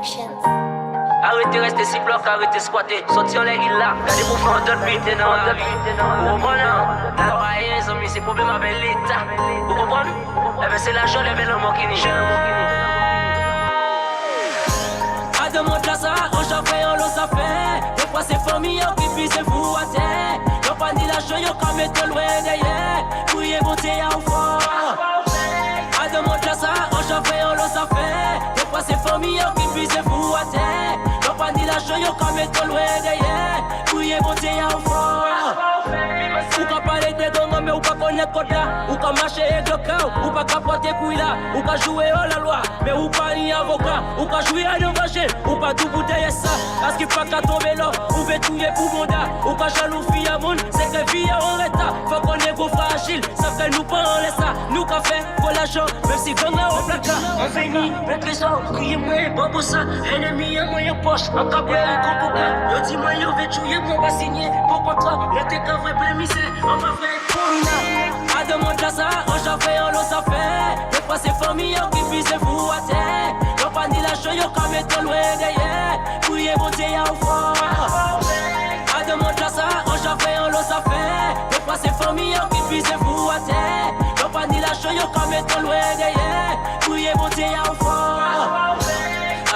Productions. Arrêtez, restez si bloc, arrêtez squatter. Sortir les îles là, y'a des mouvements d'autres buts dans la vie. Vous comprenez? La royale, c'est problème avec l'État. Vous comprenez? Eh ben c'est l'argent, les événements qui n'y à de mon classe, on j'en fais, on l'ose à faire. Des fois c'est famille qui puisse vous à terre. Y'a pas ni l'argent, y'a qu'à mettre loin derrière. Couillez, montez à fort. À de mon classe, on j'en fais, on l'ose à faire. Des fois c'est famille qui puisse vous à terre. Y'a pas ni l'argent, y'a qu'à mettre loin derrière. Couillez, montez à fort. Ou qu'à parler des dons, mais ou pas connaître code là. Ou qu'à marcher avec le cœur, ou pas qu'à porter couille là. Ou qu'à jouer à la loi, mais ou pas ni avocat. Ou qu'à jouer à l'évangile, ou pas tout bouteiller ça. Parce qu'il pas qu'à tomber là, ou veut tout pour monda. Ou qu'à jaloux fille à monde, c'est que vie en l'état. Faut qu'on est gros fragile, ça fait nous pas en laisse ça. Nous qu'à faire pour l'argent, même si gang là au placard. On finit, mettre les os, criez-moi, bon pour ça. Ennemi à moi en poche, en caboué, en coca. Yo dis-moi, yo veut jouer, moi va signer. Pour contrat, l'été qu'à vrai prémissé. On va faire pour à de mon classe, on j'en fais, on l'ose à faire. Des fois c'est famille qui puisse vous à terre. Y'a pas ni l'argent, y'a qu'à mettre loin derrière. Couillez, montez à fort. À de mon classe, on j'en fais, on l'ose à faire. Des fois c'est famille qui puisse vous à terre. Y'a pas ni l'argent, y'a qu'à mettre loin derrière. Couillez, montez à fort.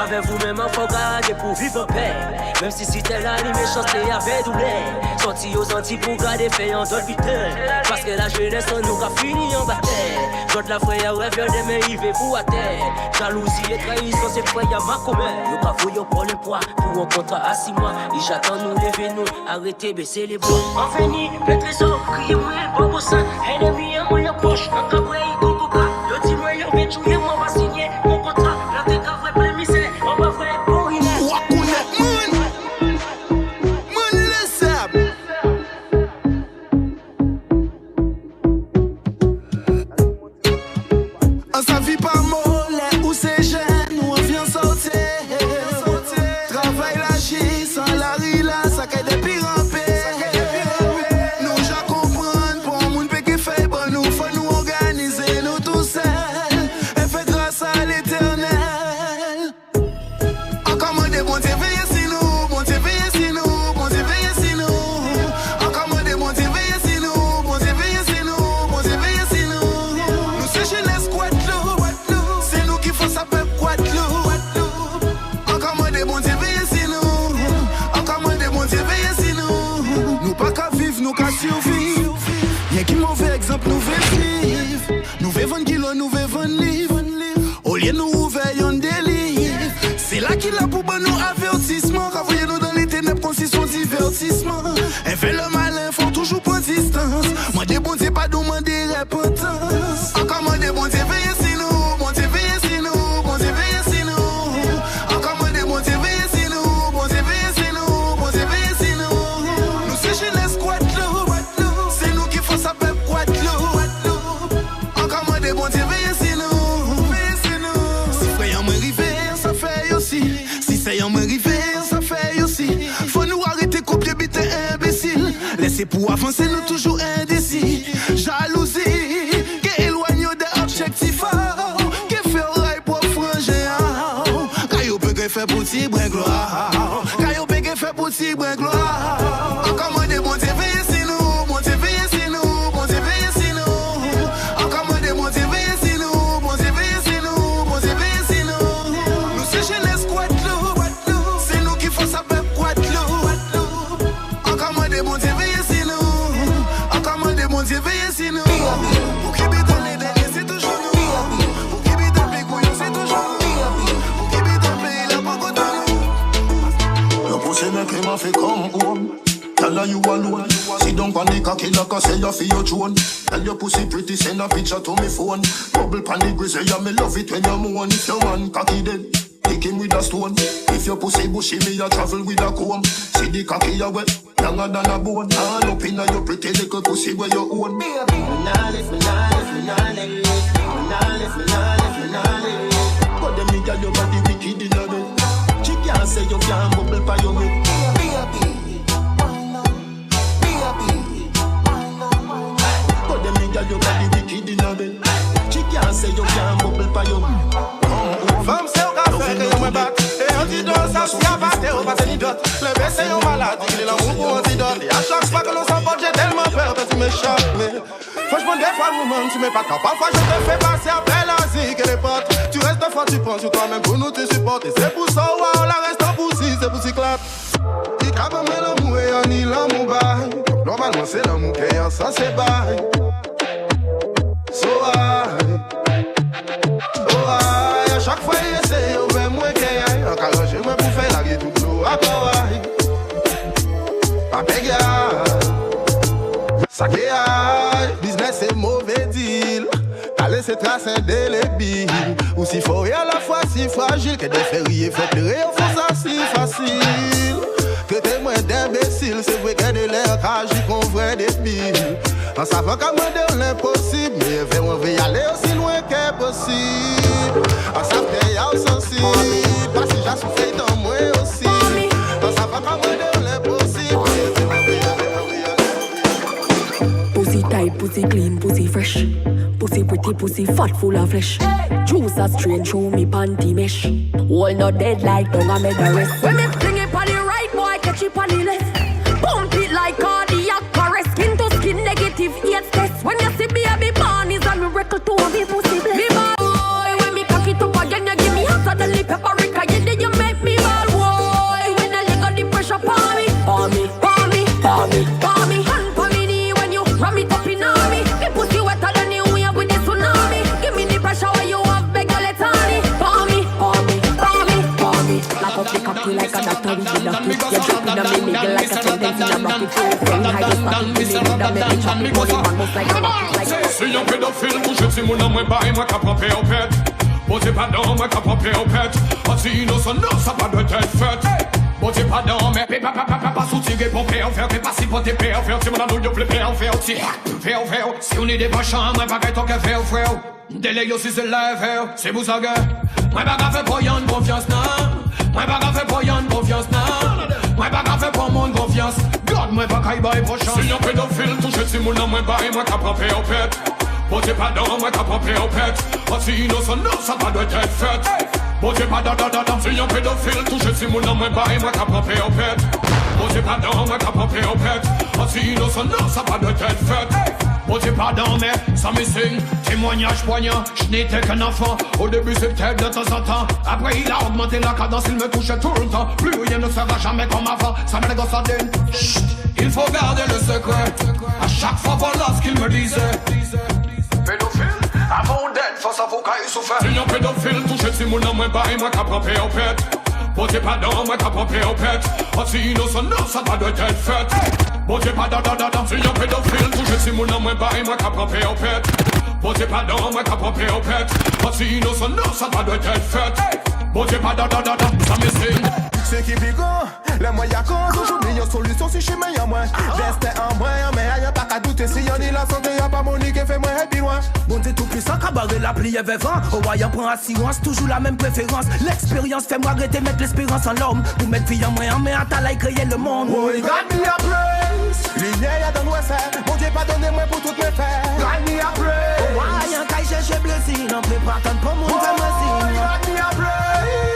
Avec vous-même, faut garder pour vivre en paix. Même si c'était là, les méchancetés avaient doublé. Sorti aux Antilles pour garder fait en d'autres vitesse. Parce que la jeunesse, on nous a fini en bataille. D'autres la frère rêve de mais il veut pour à terre. Jalousie et trahison, c'est frère y'a ma commère. Nous qu'à vous pour le poids, pour un contrat à 6 mois. Et j'attends nous lever nous, arrêtez, baisser les bras. On finit, mettre les os, criez-moi, bon pour ça. Ennemi à moi en poche, en caboué, en coca. Yo dis-moi, yo vais jouer, moi va signer mon contrat. La tête à vrai prémissé, on va faire pour une elle fait le malin, faut toujours prendre distance. Moi des bons, c'est pas demander répétence. Encore moi des bons, c'est veiller si nous. Bon, c'est veiller si nous. Bon, c'est veiller si nous. Encore moi des bons, c'est veiller si nous. Bon, c'est veiller si nous. Bon, c'est veiller si nous. Nous c'est jeunesse Guadeloupe. C'est nous qui faut ça peuple Guadeloupe. Encore moi des bons, c'est veiller si nous. Si frère me river, ça fait aussi. Si c'est un me river, ça fait aussi. Faut nous arrêter copier bite imbécile. Laissez pour avancer nous toujours indécis. Jalousie qui éloigne des objectifs. Qui fait oreille pour franger. Caillou peut faire pour ti brin gloire. Caillou peut faire pour ti brin gloire. Encore moins de bon Dieu veille si nous. Bon Dieu veille si nous. Bon Dieu veille si nous. Encore moins de bon Dieu veille si nous. Bon Dieu veille si nous. Bon Dieu veille si nous. Nous c'est jeunesse Guadeloupe. C'est nous qui faut ça peuple Guadeloupe. Encore moins de bon Dieu veille si nous. Encore moins de bon Dieu veille si nous. Pour qui bête les derniers c'est toujours nous. Pour qui bête les couillons c'est toujours nous. Pour qui bête le pays là pas contre nous. Your pussy make him a fi come home. Tell her you alone. Sit down pon the cocky like I say you fi your throne. Tell your pussy pretty send a picture to me phone. Bubble pon the grizzly yeah me love it when you moan. If your man cocky dead, kick him with a stone. If your pussy bushy me a travel with a comb. See the cocky a wet, longer than a bone. All up inna your pretty little pussy where you own. Me nah live, me nah live, me nah live. Me nah live, me nah live, me nah live. But them nigga your body wicked inna bed. She can't say you can't bubble pa your head. But them nigga your body wicked inna bed. She can't say you can't bubble pa your head. Femme c'est au café que you me back. antidote, ça s'y a batté, on passe une dote. Le bébé c'est une maladie, il est l'amour pour antidote. Et à chaque fois que l'on s'emporte, j'ai tellement peur que tu m'échappes. Mais franchement, des fois, woman, tu m'es pas capable. Parfois, je te fais passer après la zig et les potes. Tu restes fort, tu penses sur toi-même pour nous te supporter. C'est pour ça, wow, la reste en poussi, c'est pour s'y clap. Il capable de l'amour et on y l'amour bail. Normalement, c'est l'amour qui est ça, c'est bail. So high, à chaque fois il essaie, on veut moins qu'il y ait. Encore je me pour faire la gueule tout l'eau à Hawaï. Pas péga, ça qui est, business c'est mauvais deal. T'as laissé trace indélébile. Ou si faut et à la fois si fragile. Que des fériés fait pleurer, on fait ça si facile. Que t'es moins d'imbécile, c'est vrai que de l'air agit qu'on vrai débile. En savant qu'à moi de l'impossible, mais on veut y aller aussi loin que possible. En savant qu'il y a au sensible, parce que j'ai souffert dans moi aussi. En savant qu'à moi de l'impossible, mais on veut y aller. Pussy tight, pussy clean, pussy fresh. Pussy pretty, pussy fat, full of flesh. Juice a strain through me panty mesh. All not dead like tongue I make the rest. When me fling it on the right, boy catch it on the left. Pump it like cardiac arrest. Skin to skin, negative 8 test. When you see baby born is a miracle to me pussy bless. Me ball boy, when me cock it up again, you give me hotter than the paprika. Yeah, then you make me ball boy. When I let go the pressure palm me, palm me, palm me, palm me, palm me. Hand palm me knee when you ram it up in on me. Me pussy wetter than the wave with the tsunami. Give me the pressure when you have beg let on me. Palm me, palm me, palm me, palm me. Lock up the cocky like a doctor with the doctor. You drop in a me nigga like a sentence in a rocket. Friend hide the stock in the nigga that make me chop it. Money man must like a rocket like. Si yon pédophile touche si mon amour baille, moi qu'à propre au pet. Posez pas dans moi qu'à propre au pet. Si innocent, non, ça pas doit être fait. Posez pas dans mais pas soutigué pour faire faire. Pas si pour te faire faire. Si mon amour yo flipper en faire. Si on est des bachans, moi pas qu'à toi qu'à faire frère. Délai aussi c'est live, c'est vous ça gars. Moi pas qu'à faire pour yon confiance non. Moi pas qu'à faire pour yon confiance non. Moi pas qu'à faire pour mon confiance. God moi pas qu'à y bailler prochain. Si yon pédophile touche si mon amour baille, moi qu'à propre au pet. Posez pas dans moi qu'à propre au pet. Si innocent, non, ça pas doit être fait. Posez pas dans si yon pédophile touche si mon amour baille, moi qu'à propre au pet. Posez pas dans moi qu'à propre au pet. Si innocent, non, ça pas doit être fait. Posez pas dans mais ça me signe. Témoignage poignant, je n'étais qu'un enfant. Au début c'est peut-être de temps en temps. Après il a augmenté la cadence, il me touchait tout le temps. Plus rien ne sera jamais comme avant. Ça me négocie à d'une. Chut, il faut garder le secret. À chaque fois voilà ce qu'il me disait. Pédophile, avant d'être face à vos cas il souffert. Si yon pédophile touche si mon amour baille, moi qu'à propre au pet. Posez pas dans moi qu'à propre au pet. Si innocent, non, ça pas doit être fait. Posez pas dans si yon pédophile touche si mon amour baille, moi qu'à propre au pet. Posez pas dans moi qu'à propre au pet. Si innocent, non, ça pas doit être fait. Posez pas dans ça me signe. C'est qui bigot, les moyens qu'on toujours meilleure solution si je suis meilleur moins. Reste en moins, mais y'a pas qu'à douter si y'en est la santé, y'a pas Monique et fait moins et puis loin. Bon Dieu tout puissant, qu'à barrer la pluie et vent. Au royaume prend assurance, toujours la même préférence. L'expérience fait moi arrêter mettre l'espérance en l'homme. Pour mettre vie en moyen, mais à ta like créer le monde. Oh, il got me a praise. Lignée y'a dans l'ouest, mon Dieu pas donné moi pour toutes mes fers. Got me a praise. Au royaume qu'à chercher blessé, n'en prépare tant pour mon femme aussi. Oh, got me a praise.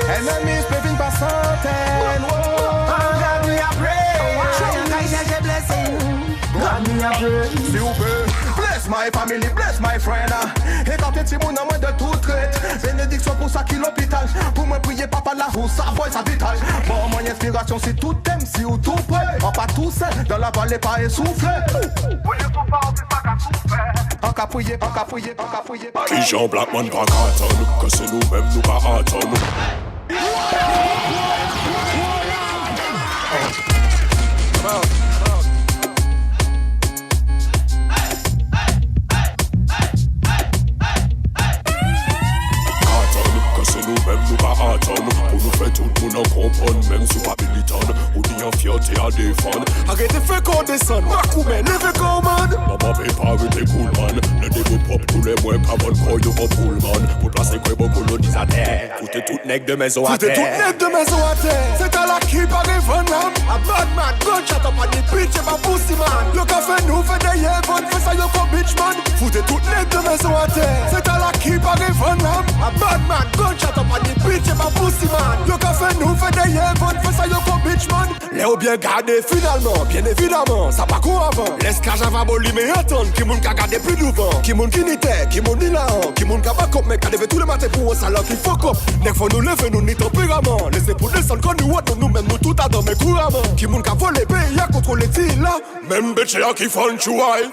Ennemis peuvent une pas centaine. Got me a praise. God me a praise. S'il vous plaît. Bless my family, bless my friend. Et quand t'es mon amour de toute traite. Bénédiction pour ça qui l'hôpital. Pour me prier papa là où sa voix sa vital. Bon mon inspiration c'est tout thème si ou tout prêt. On pas tout seul dans la vallée pas essoufflé. On qu'a prié, on qu'a prié, on qu'a prié. Qui Jean Blackman pas carton. Que c'est nous-mêmes nous pas attendre. Nous-mêmes nous pas attendre. Pour nous faire tout le monde en comprendre. Même sous habilitant. Ou ni en fierté à défendre. Arrêtez fait qu'on descende. Macoumé, levez qu'on man. Maman prépare tes cool man. Le dégoût propre tous les mois. Qu'avant le croix, y'en cool man. Pour placer quoi bon colonisateur. Foutez toute nègre de maison à terre. Foutez toute nègre de maison à terre. C'est à la qui par Evan Lam. A bad man, gunshot up à des bitch et ma pussy man. Le café nous fait des yévons. Fait ça y'en for bitch man. Foutez toute nègre de maison à terre. C'est à la qui par Evan Lam. A bad man, gunshot up à des bitch et ma pussy man. Le café fait nous fait des yeux, fait ça yo comme bitchman. Léo bien gardé finalement, bien évidemment, ça pas court avant. L'esclave va aboli mais attendre, qui moun ka gardé plus devant. Qui moun qui n'y était, qui moun ni là, qui moun ka pas comme mais ka levé tous les matins pour un salaire qui faut comme. Nek faut nous lever nous ni tempérament. Laissez pour descendre quand nous autres nous même nous tout à dormir couramment. Qui moun ka volé pays à contrôler t'il là. Même bitch qui font chouaï.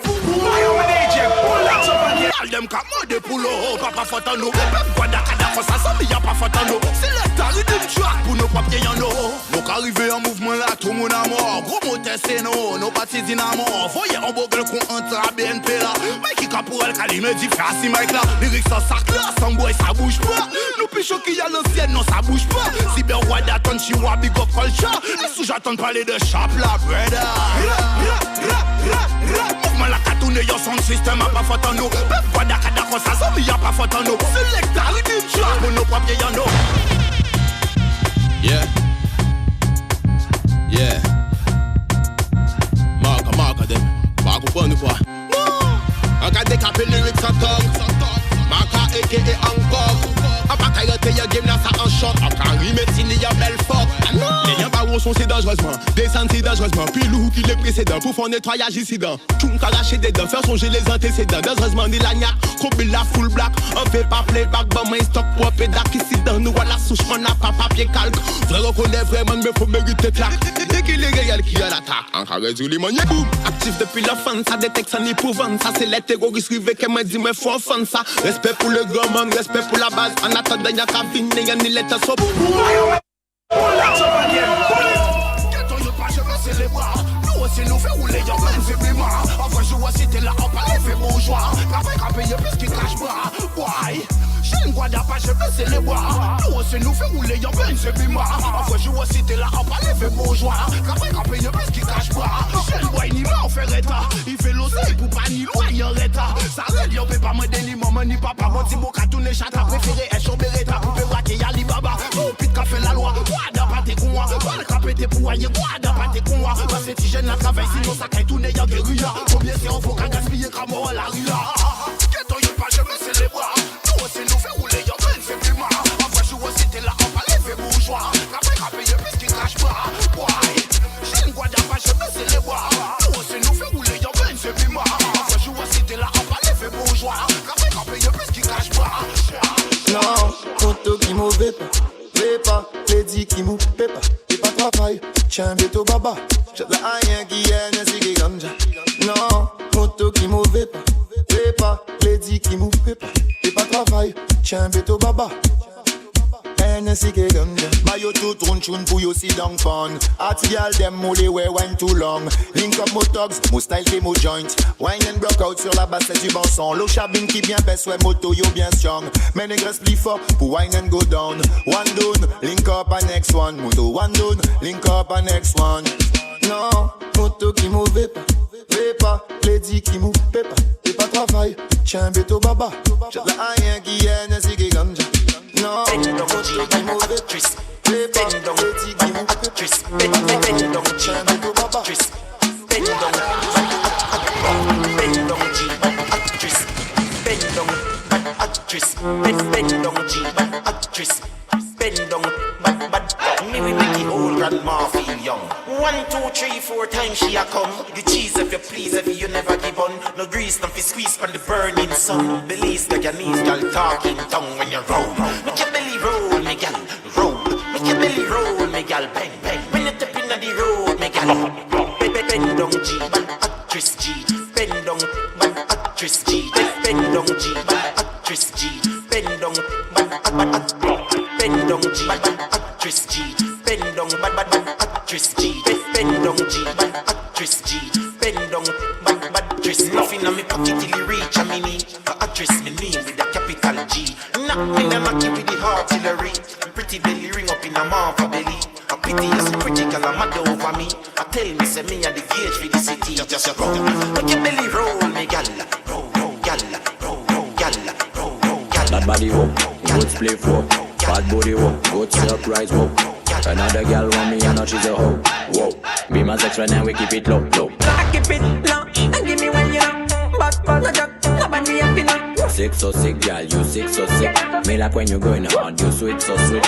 All them ka mode pour l'eau, papa faute nous. Pep quoi d'akada faut ça sans y'a pas faute nous. C'est l'état rythme track pour nos papiers y'en nous. Donc arrivé en mouvement là tout monde à mort. Gros moteur c'est nous, nos partis dynamo. Voyez en bogle qu'on entre à BNP là. Mec qui ka pour elle kali me dit fais assis mec là. Lyrics sans sac là, sans boy ça bouge pas. Nous pichons qui y'a l'ancienne non ça bouge pas. Cyber roi d'attendre chihuahua big up culture. Et sous j'attends parler de chap là brother. Mouvement là ka tourner yon son système a pas faute en nous. Pep quoi d'akada faut ça sans y'a pas faute en nous. C'est l'état rythme track pour nos papiers y'en nous. Yeah. Yeah. Marque them. Pas comprendre quoi. On a décapé les lyrics en tongue. Marque a.k.a. encore. A pas qu'à your game là ça en choc. A pas remettre il y a belle fuck. Les y'a pas son c'est dangereusement. Descendre c'est dangereusement. Puis loup qui les précédents. Pour faire nettoyage ici dans. Tout caracher des dents. Faire songer les antécédents. Dangereusement ni la gnac. Couper la full black. On fait pas playback. Bon mais stock pour pédac ici dans. Nous voilà souche. On n'a pas papier calque. Vrai reconnaître vraiment mais faut mériter claque. Dès qu'il est réel qui a l'attaque. En cas résout les manières. Boum. Actif depuis la fin. Ça détecte ça ni pour vendre. Ça c'est les terroristes rivés qui me dit mais faut en fan ça. Respect pour le grand man. Respect pour la base. En attendant y'a qu'à finir. Y'a ni l'état so. C'est les bras, nous aussi nous fait rouler y'a même fait plus marre. Avant je vois si t'es là en palais fait bourgeois. Café qu'à payer plus qu'il cache bras. Why? Je ne vois pas, je veux c'est les bras. Nous aussi nous fait rouler y'a même fait plus marre. Avant je vois si t'es là en palais fait bourgeois. Café qu'à payer plus qu'il cache bras. Je ne vois ni mort fait réta. Il fait l'osé pour pas ni loin y'en réta. Ça veut dire peut pas me ni maman ni papa. Mon petit boca tourner chata préféré est chaud beretta. Pour peut braquer y'a l'Ibaba. Ou pit qu'a fait la loi. Ouada pas tes couins. Pas qu'a pété pour voyer. Ouada pas tes couins. Parce que si j'aime la travail, sinon ça caille tourner y'a guérilla. Combien c'est en faut qu'à gaspiller comme on la rue là. Qu'est-ce que pas, je me sais les bras. Nous aussi nous fait rouler y'a peine, c'est plus marre. Après je vois si t'es là en palais, fait bourgeois. Après qu'à payer plus qu'il crache pas. Why? Je ne vois pas, je me sais les bras. Nous aussi nous fait rouler y'a peine, c'est plus marre. Après je vois si t'es là en palais, fait bourgeois. Après qu'à payer plus qu'il crache pas. Non, photo qui mauvais pas. Pas, les dit qui mou pépa. Et pas travail, tiens béto baba. J'ai la rien qui est, n'est-ce qui ganja. Non, moto qui mauvais pas. Pépa, les dit qui mou pépa. Et pas travail, tiens béto baba. N'est-ce qui ganja. Bah yo tout run chun pour yo sit down fun. Artial dem moulé way wine too long. Link up mo togs, mo style qui mo joint. Wine and block out sur la basse c'est du bon son. L'eau chabine qui bien baisse, ouais moto yo bien strong. Mais négresse plus fort pour wine and go down. One down, link up a next one. Moto one down, link up a next one. Non, moto qui mauvais pas. Pépa, lady qui mou pépa. Et pas travail, tiens béto baba. J'ai la rien qui est, n'est-ce qui ganja. Non, moto qui mauvais pas. Pépa, lady qui mou pépa. Bend down, tiens béto baba. Bend down, G, actress. Bend down, actress. Bend down, G, actress. Bend down, bad. Me we make the old grandma feel young. 1, 2, 3, 4 times she a come. The cheese if you please, if you never give on. No grease, no fi squeeze from the burning sun. Belize like your knees, girl talking tongue when you roll. Make your belly roll, me gal, roll. Make your belly roll, me gal, bang, bang. When you step inna the road, me gal. Bend down G, bad actress G. Bend down, bad actress G. Bend down G, bad actress G. Bend down, bad Bend down G, bad actress G. Bend down, bad actress G. Bend down G, bad actress G. Bend down, bad actress. Nothing on me pocket till it reach a mini. Actress me name with a capital G. Knock me and knock you with the artillery. Pretty belly ring up in a mouth for belly. A pity is pretty girl a mad over me. I tell me say me a the gauge for the city. Just roll, make your belly roll, me gal. Roll, gal, roll, gal, roll, gal. That body hook, goods play for. Bad body hook, good surprise hook. Another girl want me and now she's a hoe. Whoa, be my sex right now we keep it low. I keep it low, and give me when you know. But for the job, nobody up in up. Sick so sick, girl, you sick so sick. Me like when you going hard, you sweet so sweet.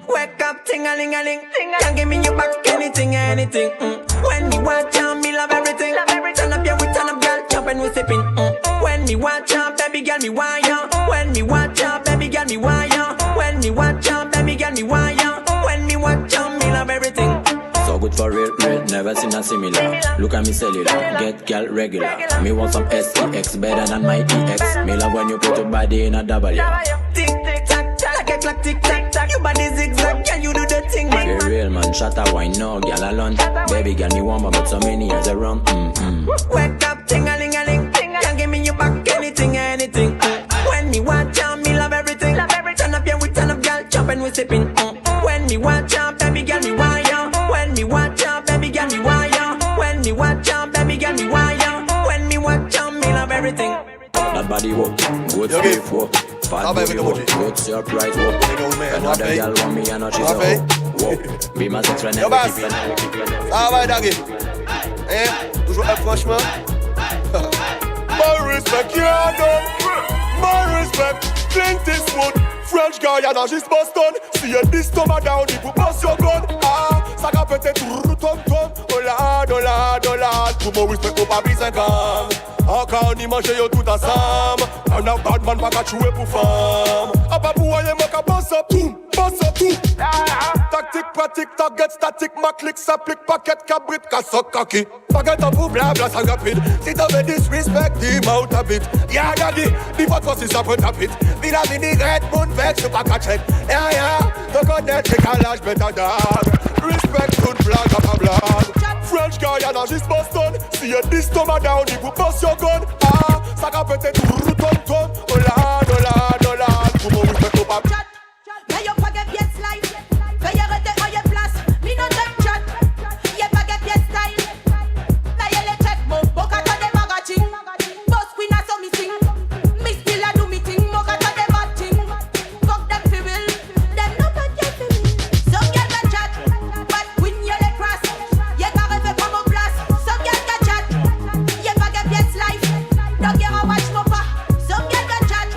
Wake up, ting-a-ling-a-ling. Can't give me you back anything, anything. When me watch out, me love everything. Turn up, yeah, we turn up, girl, jump and we sipping. When me watch out, baby girl, me wire. When me watch out, baby girl, me wire. When me watch out, baby girl, me wire. When me watch out, me love everything. So good for real, never seen a similar. Look at me cellular, get girl regular. Me want some SEX better than my EX. Me love when you put your body in a W. Tick, tick, tack, tack, like a clock, tick, tack, tack. Your body zigzag, can you do the thing, man? Be real, man, shut up, wine, no, girl alone. Baby girl, me want but so many years around. Wake up, ting-a-ling-a-ling. Can't give me you back anything, anything. When me watch out, me love everything. Turn up, yeah, we turn up, girl, jump and we sipping. When me watch out, baby girl, me wire. When me watch out, baby girl, me wire. When me watch out, baby girl, me wire. When me watch out, me love everything. That body walk, good safe walk. Fat body walk, good surprise walk. Another girl want me and she's a hoe. Whoa, be my sex friend and we keep it. Ça va, Daggy? Toujours franchement. More respect, yeah, done. More respect, Clint Eastwood. French guy, and I just Boston. See you this stomach down, you put bust your gun. Ça va peut-être tom-tom. Oh lad, oh lad, oh lad. Tout mon respect au Paris 50. Encore on y mange yo tout ensemble. On a bad man pas qu'à jouer pour femme. A pas pour rien, moi qu'à boss up tout. Tactique, pratique, target, statique. Ma clique s'applique, paquet, cabrit, cassoc, kaki. Paquet en pour blabla, ça rapide. Si t'avais disrespect, dis-moi ta bite. Yeah, daddy, dis pas toi si ça peut tapit. Vila mini red moon vex, c'est pas qu'à check. Yeah, te connais, c'est qu'à l'âge, bêta dog. Respect, good flag, à ma blague. French guy, and I just Boston. See you this stomach down, you put bust your gun. Ça va peut-être tom-tom. Oh lad, oh lad, oh lad. Tout mon respect au pape. Now you forget your slide. Fais arrêter à your place. Me no take chat. You forget your style. Now you let check mo. Boca to the magazine. Boss queen a so me sing. Me still a do me thing. Boca to the bad thing. Fuck them fi will. Them no bad get fi me. Some girl can chat, but when you let cross, you can rêver pour mon place. Some girl can chat. You forget your life. Don't get a watch mo pas. Some girl can chat.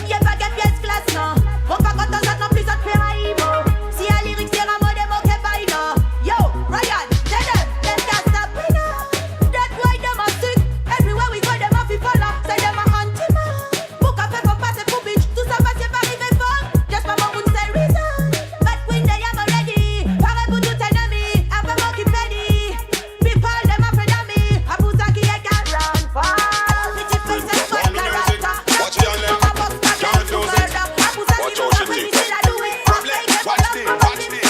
You forget your class now. On va quand on s'attend plus à te faire haïmo. Si à lyrics c'est un mot de mots qui baille là. Yo, Ryan, tell them can't stop me now. That's why them are sick. Everywhere we go, them a people up. Say them a anti-man. Book a fait pour passer pour bitch. Tout ça passe par arriver fort. Just for more say reason. But when they am already. Pareil pour tout ennemi. Après moi qui pédit. People them afraid of me. A pour ça qui est qu'à run fast. Pretty face and fun character. Watch your name. Can't lose it. Watch out, she think. Watch this.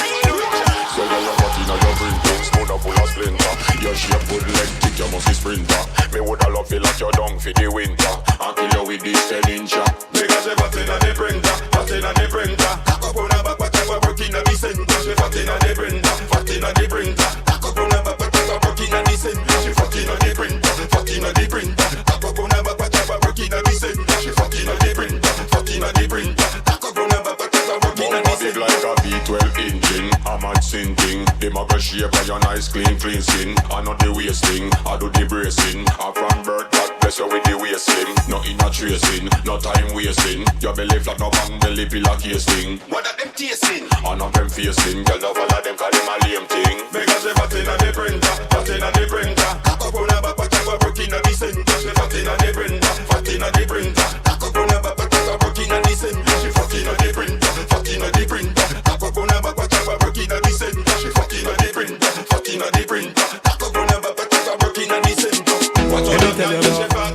So you're a hot inna your brain, spoon full of splinter. Your shape good leg kick, you must be sprinter. Me woulda love you like your down for the winter. And kill you with this 10-incher. Because she fat inna the printer, fat inna the printer. Cock up on her back, but you work inna the center. She fat inna the printer, fat inna the printer. Cock up on her back, but you work inna the center. She fat inna the printer, fat inna the printer. Cock up on her back, but you work inna the center. She fat inna the printer, fat inna the printer. Cock up on her back, but you work inna the center. Big like a V12 engine, a mad sinking. Them a go shape of your nice clean skin. I know the wasting, I do the bracing. I from birth, God bless you with the waist slim. Nothing a tracing, no time wasting. Your belly flat, no bang, belly pillar casing. What are them tasting? I know them facing. Girl, no follow them, call them a lame thing. Because they fat inna the printer, fat inna the printer. Cock up on her back, but you work inna the center. She fat inna the printer, fat inna the printer. Cock up on her back, but you work inna the center. She fat inna the printer, fat inna the printer. Cock up on her back, but you work inna the center. She fat inna the printer, fat inna the printer. Cock up on her back, but you work inna the center. Watch out,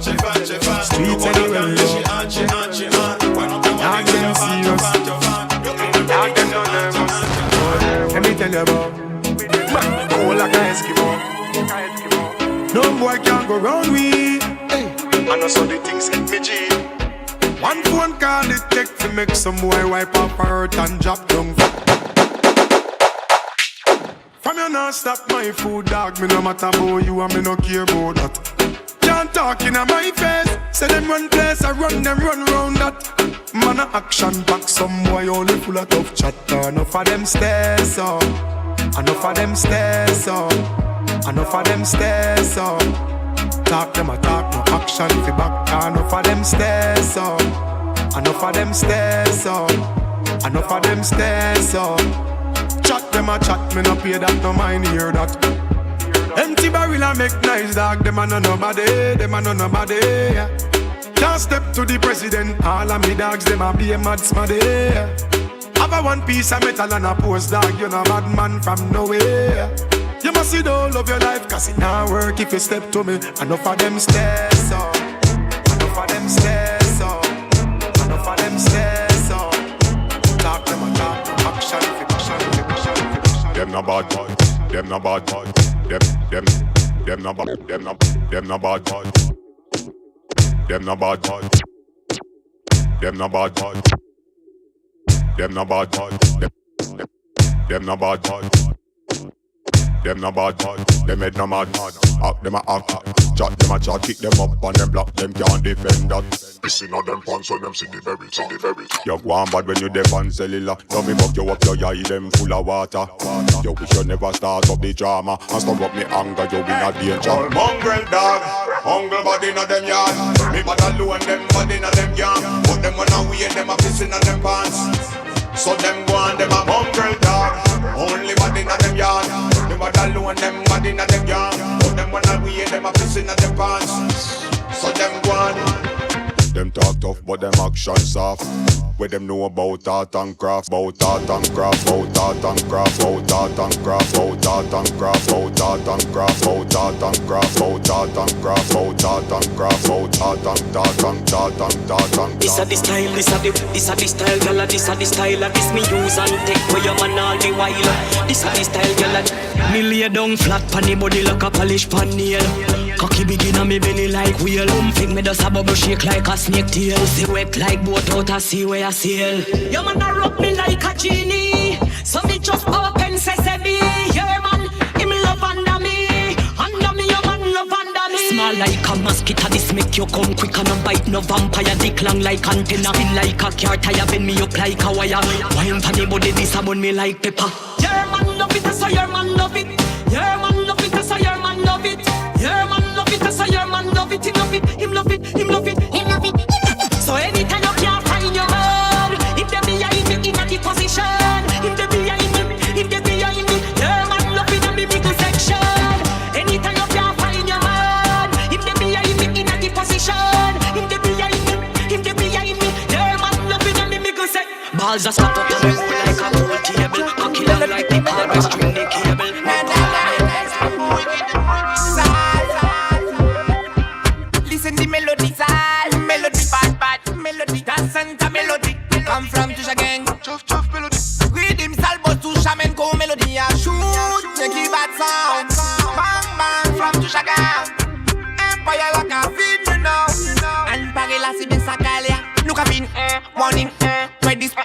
she fat. Streets anywhere, she on. Dog them serious. Dog them no nervous. Let me tell you about man, cool like a Eskimo. No boy can't go round we. I know so the things hit me G. One phone call it take to make some boy wipe up her hurt and drop down. From you not stop my food, dog. Me no matter about you and me no care about that. Can't talk in my face. Say them run place, I run them run round that. Man a action back, some boy only full of tough chatter. Enough of them stairs up, enough of them stairs up, enough of them stairs up. Talk them a talk, no action if you back. Enough of them stairs up, enough of them stairs up, enough of them stairs up. them a chat, me no pay that, no mind hear that. Empty barrel a make nice dog, them a no nobody, yeah. Can't step to the president, all of me dogs, them a be a mad smaddy, yeah. Have a one piece of metal and a post dog, you know bad man from nowhere. You must see the whole of your life, cause it not work if you step to me. Enough of them stairs up, enough of them stairs up, enough of them stairs up. Talk them a talk, action, fiction. Them no bad boy, them no bad boy, them no bad, them no bad boy, them no bad boy, them no bad boy, them no bad boy, them no bad boy. Them no bad boy, them head no mad. Act them a act, chat them a chat, kick them up and them block them can't defend that. Missing on them pants so them see the very. You go on bad when you defend cellular. Tell me fuck you up your eye, them full of water. You wish you never start up the drama and stop up me anger, you in a danger. All mongrel dog, hungry body in them yard. Me bad alone, them body in them yard. Put them on a way, them a pissing on them pants. So them go on, them a mongrel dog. Only body in them yard. Them bad alone, them body in them yard. Put them on a way, them a pissing on them pants. So them go on. Them talk tough, but them action soft. Where them know about art and craft, about art and craft, about art and craft, about art and craft, about art and craft, about art and craft, about art and craft, about art and craft, about art and craft, about art and craft. This a the style, this a the style, gyal. This a the style, this me use and take for your man all the while. This a the style, gyal. Me lay down flat pon the body like a polish pan nail. Cocky begin on me belly like wheel. Think me does a bubble shake like a snake tail. See wet like boat out a sea where I sail. Your man a rub me like a genie. So me just open sesame. Your man, him love under me. Under me, your man love under me. Small like a mosquito, this make you come quick and a bite. No vampire, dick long like antenna. Spin like a car tire, bend me up like a wire. Wine for the body, this a bun me like pepper. Your man love it, so your man love it. Your man love it, so your man love it. Your man love it, so your man love it. Him love it, him love it, him love it, him love it. So anytime you can't find your man, if they be in the position, if they be in the, your man love it and the big section. Anytime you can't find your man, if they be in the position, if they be in the, your man love it and the big section. Balls are stuck up on the wall like a pool table. I kill them like the ball, string the cable. Listen the melody, melody bad, melody dance and the melody. Come from Tusha gang, tough melody. Rhythm salvo to shaman go melody. Shoot, make it bad sound. Bang from Tusha gang. Empire like a feed, you know. And Parilla si ben sakalia. Look up in morning, where this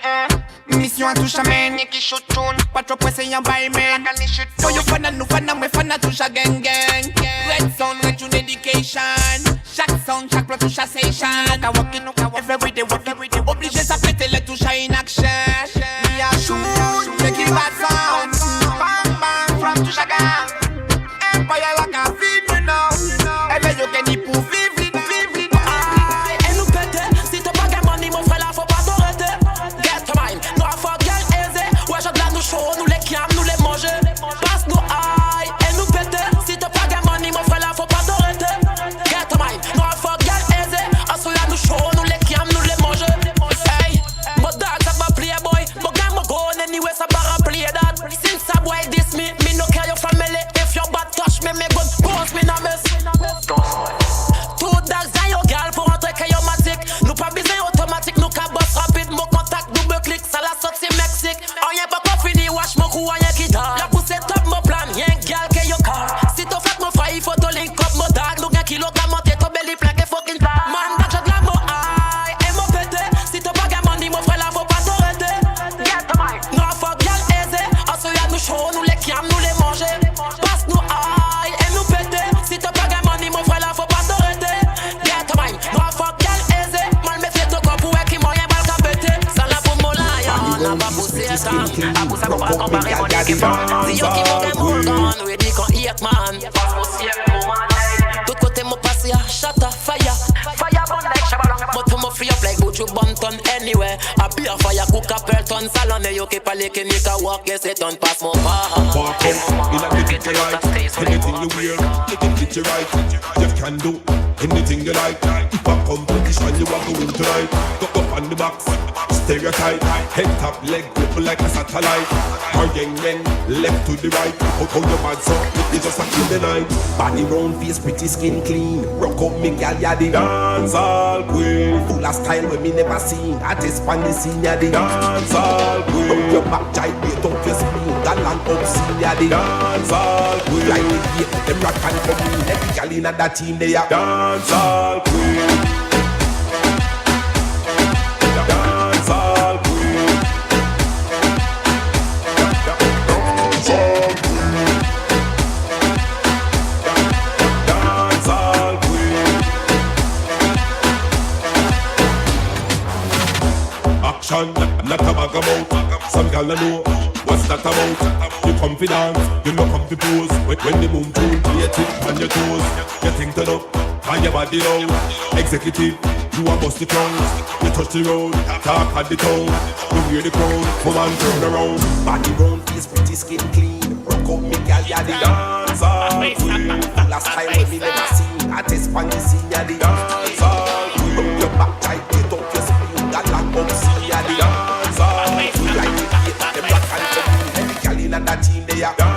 mission to shaman. Niki shoot tune, patro presse yon by man. So you fana no fana, me fana Tusha gang. Red sound, red tune dedication. Chaque song, chaque plot touche à session. Every day, obligé ça péter les touches à in action. Me a shoot, make it bad sound. Bang, from touche à gang. Empire like a feed, you know. Every you can y pour vivre. Et nous péter, si t'as pas de money, mon frère là, faut pas t'arrêter. Get to mine, nous à faire girl aisé. Ouais, j'ai de la nous chaud, nous les kiam, nous les manger. Passe nous aïe, et nous péter, si t'as pas de money, mon frère là, faut pas t'arrêter. Get to mine, nous à faire girl aisé. Ensuite là, nous chaud, nous les kiam, nous les manger. Hey, mon dog, ça va play boy. Mon gars, mon go, anyway, ça va play that. Since a boy diss me no care your family. If your bad touch me gun, boss me na mess. Two dogs and your girl pour rentrer que yo matic. Nous pas besoin automatique, nous ka boss rapide. Mon contact double clic, ça la sortie Mexique. Rien pas pas fini, watch mon coup, rien qui dort. La pousse est top, mon plan, rien girl que yo car. Si t'as fait mon frère, il faut te link up mon dog. Nous gain kilo ka monter, ton belly plein que fucking tard. Man, that j'ai de la mo aïe, et mon pété. Si t'as pas gain money, mon frère là, faut pas t'arrêter. Get the mic. Nous a fuck girl aisé. Ensuite là, nous chaud, nous les kiam, nous les manger. Passe nous aïe, et nous pété. Si t'as pas gain money, mon frère là, faut pas t'arrêter. Get the mic. Nous a fuck girl aisé. Mal me fait ton corps pour qui moyen bal ka pété. Ça là pour mon lion, n'a pas poussé ça. A poussé qu'on va comparer mon équipe. Si yo qui m'ont mon gun, ready qu'on hit man. Passe au ciel, moment. Tout côté mon passé, shut up, fire. Fire bon like shabalong. But pour mon free up like Buju you Banton anywhere. I be a fire cook a Pelton salon. You keep a licking, you can walk, yes, it don't pass more power. Walk up, in a get you right. Anything you wear, you get you right. You can do anything you like. If a competition you are going tonight, go up on the box, stereotype. Head top, leg grip like a satellite. Our young men left to the right. How your bad so, it's just a kill the night. Body round, face pretty, skin clean. Rock up me gal, ya the dance all queen. Full of style when me never seen. At this pan the scene, ya the dance all queen. Up your back, jive, beat up your spleen. Galant up, scene, ya the dance all queen. Like the gate, them rock and come in. Every gal in that team, they are dance all queen. Dance all queen. Dance all queen. Dance all queen. Action, not a bag about. Some gal know what's that about. You confident, you know come to pose. When the moon tune, play it on your toes. You think turn up, and your body low. Executive, you a bust the crown. You touch the road, talk at the town. You hear the crowd, come on turn around. Body round, face pretty, skin clean. Rock up me gal, ya the dance all queen. Last time when me never seen. At this pan the scene, ya the dance all queen. Up your back tight, get up your spleen. Galant up, see ya the dance all queen. Like the gate, them black and come in. Every gal in that team, they are dance.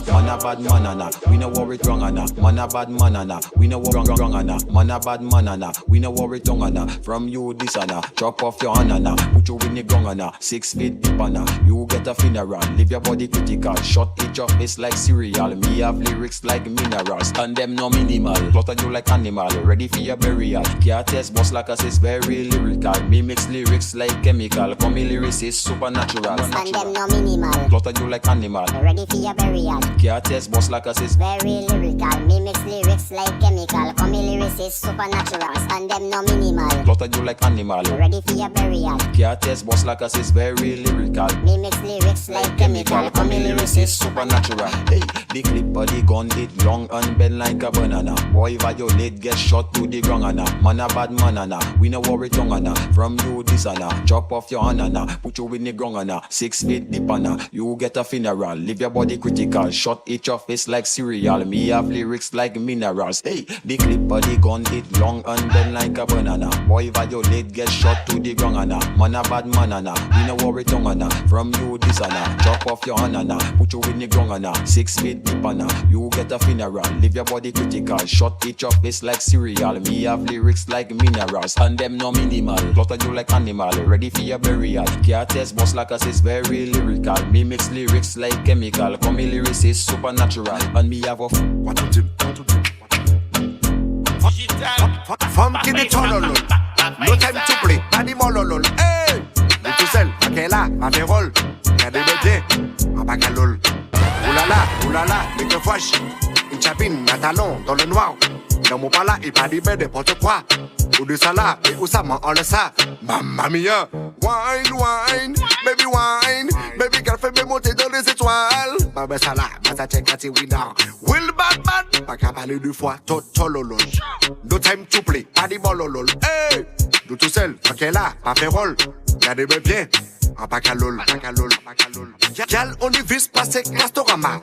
Man a bad man ana, we no worry wrong ana. Man a bad man ana, we no worry wrong ana. Man a bad man ana, we no worry tongue ana. From you this ana, chop off your hand ana. Put you in the ground ana, 6 feet deep ana. You get a funeral, leave your body critical. Shot each of face like cereal. Me have lyrics like minerals, and them no minimal. Plot you like animal, ready for your burial. Can't test boss like us is very lyrical. Me mix lyrics like chemical. Come me lyrics is supernatural. And them no minimal. Plot you like animal, ready for your burial. Can't test boss like us is very lyrical. Me mix lyrics like chemical. Come me lyrics is supernatural. And them no minimal. Plot you like animal, ready for your burial. Can't test boss like us is very lyrical. Me mix lyrics like chemical. Come me lyrics is supernatural. Hey, the clip of the gun it long and bend like a banana. Boy violate get shot to the ground ana. Man a bad man ana, we no worry tongue ana. From you this ana, chop off your hand ana. Put you in the ground ana, 6 feet deep ana. You get a funeral, leave your body critical. Shot each of face like cereal. Me have lyrics like minerals. Hey, the clip of the gun it long and bend like a banana. Boy violate get shot to the ground ana. Man a bad man ana, we no worry tongue ana. From you this ana, chop off your hand ana. Put you in the ground ana, 6 feet deep ana. You get a funeral, leave your body critical. Shot each of face like cereal. Me have lyrics like minerals, and them no minimal. Plot you like animal, ready for your burial. Can't test boss like us is very lyrical. Me mix lyrics like chemical. Come me lyrics is supernatural, and me have a what you do? Femme qui n'est pas lol. No time to play, pas di mololol. Hey, mais tout seul, ok là, ma vérole. Regardez le bien, en bacalol. Oulala, mais que fouache. Une chapine, un talon dans le noir. Dans mon pala, il pas dit ben n'importe quoi. Ou de ça là, et où ça m'en enlève ça. Mamma mia, wine, baby wine. Baby girl fait me monter dans les étoiles. Bah ça là, bah ça check at winner. Will Batman, pas qu'à parler deux fois, tololol. No time to play, pas di bololol. Hey, nous tout seul, ok là, pas fait rôle. Regardez-moi bien, en bacalol. Gal, on y vise passer Castorama.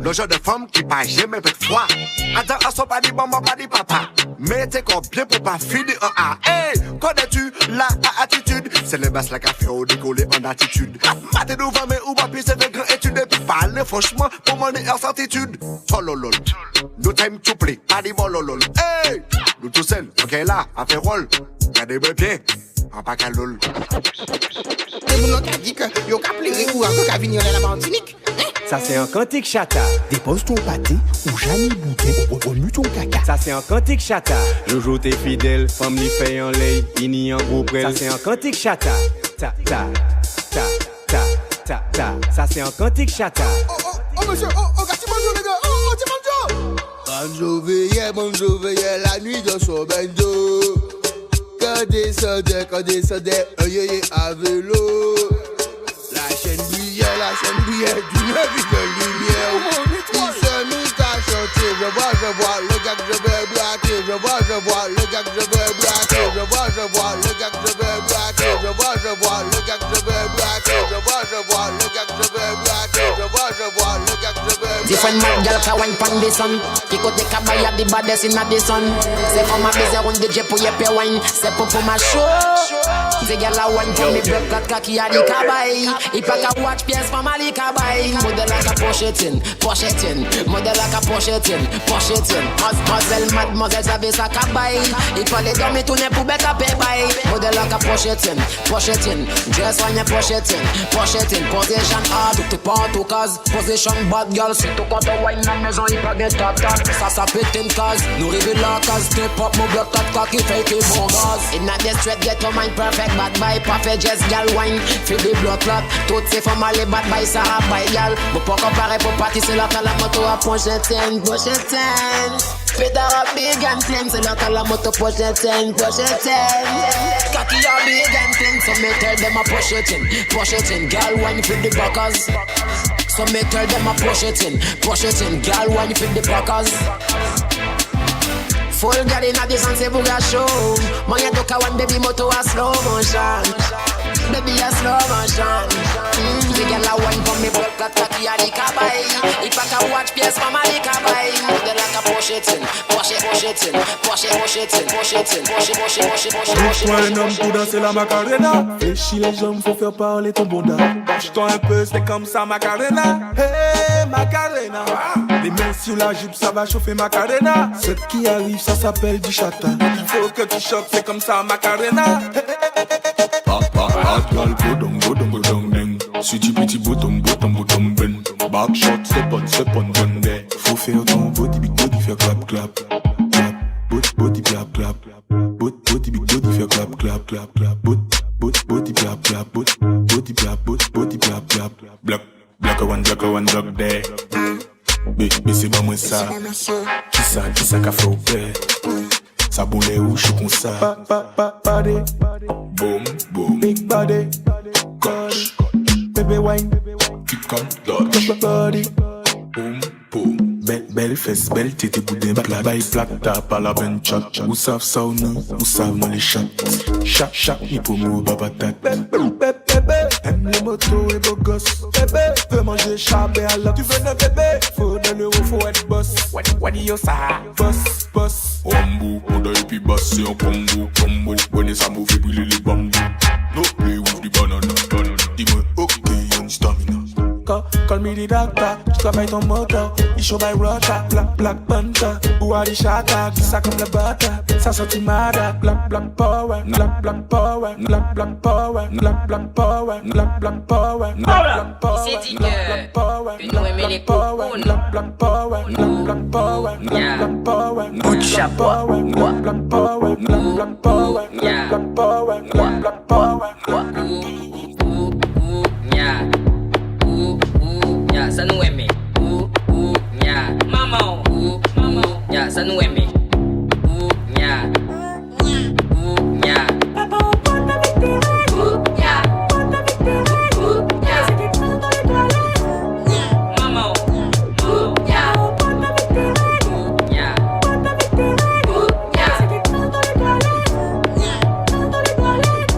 Le genre de femme qui pas jamais fait froid. Attends, à son pas dit maman, pas dit papa. Mais t'es qu'on bien pour pas finir en A. Hey, connais-tu la attitude? C'est le basse la café au décollé en attitude. Maté devant mais ou ma piste avec grand étude. Et puis parler franchement pour mon air certitude. Tololol, no time to play, pas dit bololol. Hey, nous tous seuls, ok là, à faire rôle. Regardez-moi bien, en bacalol. Ça c'est un cantique chata. Dépose ton pâté ou jamais bouquet. Remue ton caca. Ça c'est un cantique chata. Jojo t'es fidèle, femme li fait en lait, ini en gros prel. Ça c'est un cantique chata. Ta ta ta ta ta ta. Ça c'est un cantique chata. Oh monsieur, gâti bonjour les gars. Gâti bonjour. Bonjour veillez la nuit dans son bendo. Quand descendait, un yéyé à vélo. La chaîne brillait d'une vie de lumière. Il se mit à chanter je vois le gars que je vais braquer. Je vois le gars que je vais braquer. Je vois le gars que je vais braquer. Je vois le gars que je vais braquer. Je vois le gars que je vais braquer. Je vois le gars que je vais braquer. Different mad girl can wine pon the sun. Kick out the cabaya, the baddest in the sun. C'est for my busy round the jet pour y pay wine. C'est pour ma show. The girl a wine for me blood clot cocky a the cabay. If I can watch PS for my cabay. Model like a pochetin. Model like a pochetin. Mademoiselle savait sa cabay. Il fallait dormir tourner pour bête à pay by. Model like a pochetin. Dress on your pochetin. Position hard, tout pas tout case. Position bad girl, c'est tout quand on wine la maison, il pas de tap. Ça pète une case. Nous rive la case, step up, mon bloc 4 cocky, fake it bon gaz. In a des straight, get your mind perfect, bad by, parfait, just gal wine. Fais des blocs clot, toutes ces femmes allez bad by, ça a by gal. Bon, pas comparer pour partir, c'est là qu'à la moto à pochetin. Pédard a big and clean, c'est là qu'à la moto pochetin. Cocky a big and clean, so me tell them a pochetin. Gal wine for the backers. So me tell them a pochetin. Gal wine for the backers. Full girl in a distance, c'est pour la show. Moi y'a toka one baby moto a slow motion. Baby a slow motion. The girl a wine for me, blood clot cocky a the cabay. If I can watch PS for my cabay. They like a pochetin. Toi un homme pour danser la Macarena. Fléchis les jambes, faut faire parler ton bonda. Bouge-toi un peu, c'est comme ça Macarena. Hey Macarena. Les mains sur la jupe, ça va chauffer Macarena. Ce qui arrive, ça s'appelle du chata. Il faut que tu choques, c'est comme ça Macarena. Hot girl, go down, ding. Sweetie petit bottom, ben. Back shot, step on, run there. Faut faire ton body, big body, faire clap. Body clap. Body big body, faire clap. Body clap. Body clap. Black one, block there. Mais c'est pas moi ça. Qui ça qu'a fait au père? Ça boulait où je suis comme ça. Body. Boom. Big body. Coach. Baby wine. Kick on dodge. Body. Boom. Belle fesse, belle tête, boudin, plaque, tape à la bench chat. Où savent ça ou non, où savent dans les chats. Chaque ni pour moi, babatat. Aime les motos et beaux gosses. Bébé, veux manger chabé à l'autre. Tu veux un bébé, faut de l'euro, faut être boss. What do you say? Boss. Ombo, on doit puis basser en combo. Bonne ça m'a fait brûler les bambous. No play with the banana. Dis-moi, ok, y'a stamina. Call me the doctor, je travaille ton moteur. Il show by rota, black panther. Ou à les chata, qui ça comme la butter. Ça sortit mada, black power. C'est dit que nous aimons les cocons. Good chapeau. Ça nous aime. Maman. Ça nous aime. Papa, on porte avec tes règles. Porte avec tes règles. C'est des temps dans les toilettes. Maman. On porte avec tes règles. Porte avec tes règles. C'est des temps dans les toilettes. Dans les toilettes.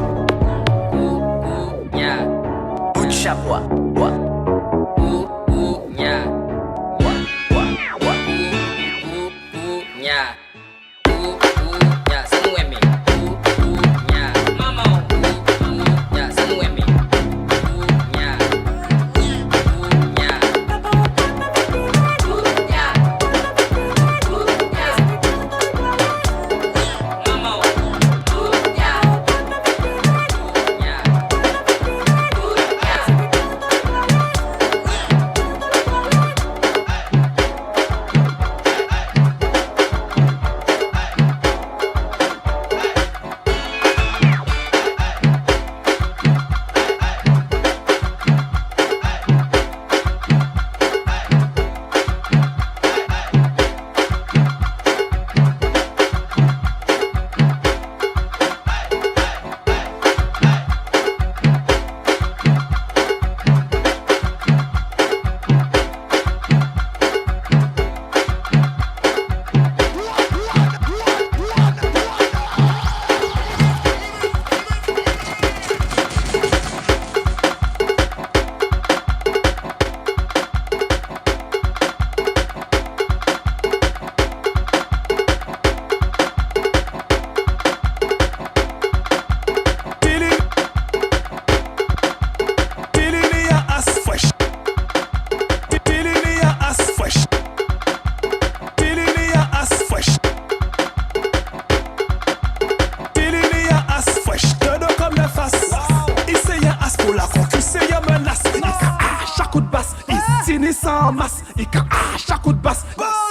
Tini sans masse, il ka à chaque coup de basse.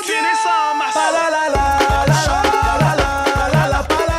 Tini sans masse. La la la la la la la la la la la la la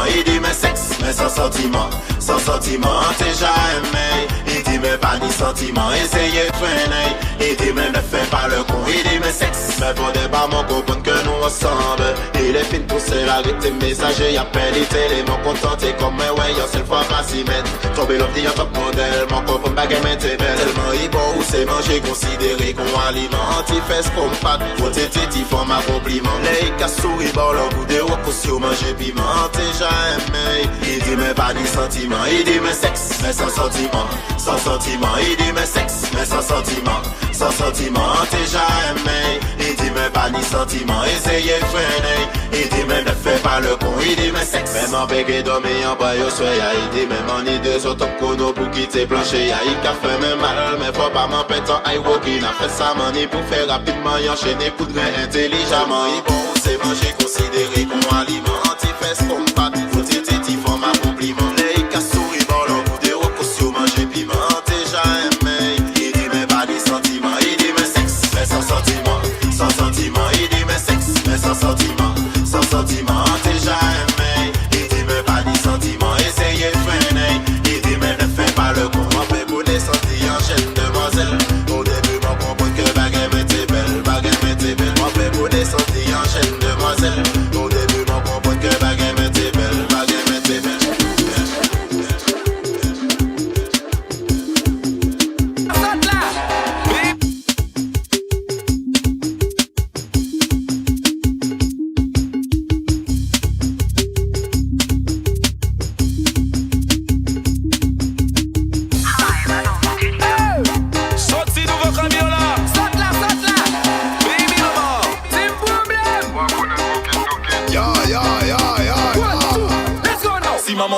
Il dit mais sexe, mais sans sentiment. Sans sentiment, t'es jamais. Il dit mais pas ni sentiment. Essayez de freiner. Il dit mais ne fais pas le con. Il dit mais sexe, mais pour des pas mon copain que nous ressemble. Il est fin pour se la tes messages. Il appelle, il télé, mon contenté comme un ouais, y'a seule fois pas s'y mettre. Tomber l'homme dit un top modèle. Mon copain baguette mais t'es belle. Tellement il bon ou c'est manger considéré comme aliment. Anti-fesse comme pâte. Faut t'éter, t'y font ma compliment. Les cas souris, bon, leur goût de rock aussi au manger piment. T'es jamais. Il dit mais pas ni sentiment. Il dit mais sexe, mais sans sentiment. Sans sentiment. Il dit mais sexe, mais sans sentiment. Sans sentiment, t'es jamais. Il dit mais pas ni sentiment. Essayez de freiner. Il dit mais ne fais pas le con. Il dit mais sexe. Même en bégué dormir en bas au soir. Il dit même en idée sur ton cono pour quitter plancher. Il qu'a fait même mal, mais faut pas m'empêter en I walking. A fait sa manie pour faire rapidement y enchaîner coup de grain intelligemment. Il bon c'est manger considéré comme aliment. Anti-fesse comme pâte. Faut t'éter, t'y font ma compliment. Les cas souris, bon leur goût de rock aussi au manger piment. T'es jamais. Il dit mais pas ni sentiment. Il dit mais sexe, mais sans sentiment. Sans sentiment. Il dit mais sexe, mais sans sentiment. Sans sentiment, t'es jamais. Il dit mais pas ni sentiment. Essayez de freiner. Il dit mais ne fais pas le con. On fait connaissance en chaîne demoiselle. Au début m'en comprends que baguette était belle. Baguette était belle. On fait connaissance en chaîne demoiselle. Au début m'en comprends que baguette était belle. Baguette était belle.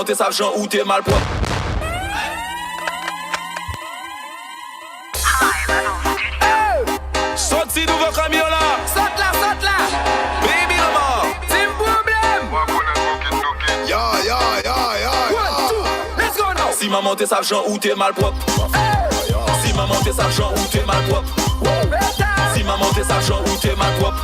T'es sachant où t'es mal propre. Saute si nouveau camion là. Saute là. Baby maman, c'est un problème. Ya. Let's go now. Si maman t'es sachant où t'es mal propre. Si maman t'es sachant où t'es mal propre. Si maman t'es sachant où t'es mal propre.